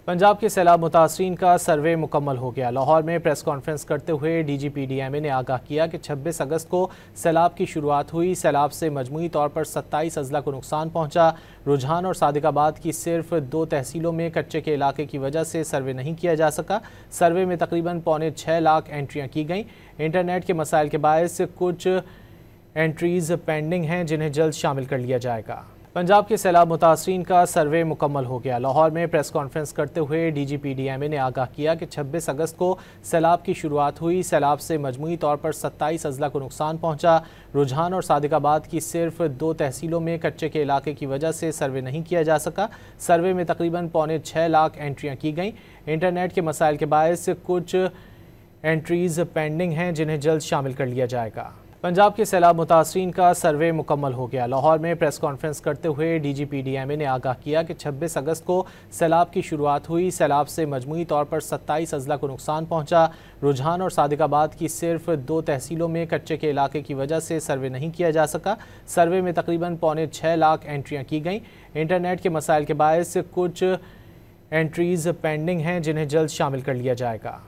पंजाब के सैलाब मुतासरीन का सर्वे मुकम्मल हो गया। लाहौर में प्रेस कॉन्फ्रेंस करते हुए DGPDMA ने आगाह किया कि 26 अगस्त को सैलाब की शुरुआत हुई। सैलाब से मजमूई तौर पर 27 अजला को नुकसान पहुंचा। रुझान और सादिकाबाद की सिर्फ 2 तहसीलों में कच्चे के इलाके की वजह से सर्वे नहीं किया जा सका। सर्वे में तकरीबन 6.25 लाख एंट्रियाँ की गईं। इंटरनेट के मसाइल के बायस कुछ एंट्रीज़ पेंडिंग हैं जिन्हें जल्द शामिल कर लिया जाएगा। पंजाब के सैलाब मुतासरीन का सर्वे मुकम्मल हो गया। लाहौर में प्रेस कॉन्फ्रेंस करते हुए DGPDMA ने आगाह किया कि 26 अगस्त को सैलाब की शुरुआत हुई। सैलाब से मजमूई तौर पर 27 अजला को नुकसान पहुंचा। रुझान और सादिकाबाद की सिर्फ 2 तहसीलों में कच्चे के इलाके की वजह से सर्वे नहीं किया जा सका। सर्वे में तकरीबन 6.25 लाख एंट्रियाँ की गईं। इंटरनेट के मसाइल के बायस कुछ एंट्रीज़ पेंडिंग हैं जिन्हें जल्द शामिल कर लिया जाएगा। पंजाब के सैलाब मुतासरीन का सर्वे मुकम्मल हो गया। लाहौर में प्रेस कॉन्फ्रेंस करते हुए DGPDMA ने आगाह किया कि 26 अगस्त को सैलाब की शुरुआत हुई। सैलाब से मजमूई तौर पर 27 अजला को नुकसान पहुंचा। रुझान और सादिकाबाद की सिर्फ 2 तहसीलों में कच्चे के इलाके की वजह से सर्वे नहीं किया जा सका। सर्वे में तकरीबन 6.25 लाख एंट्रियाँ की गईं। इंटरनेट के मसाइल के बायस कुछ एंट्रीज़ पेंडिंग हैं जिन्हें जल्द शामिल कर लिया जाएगा।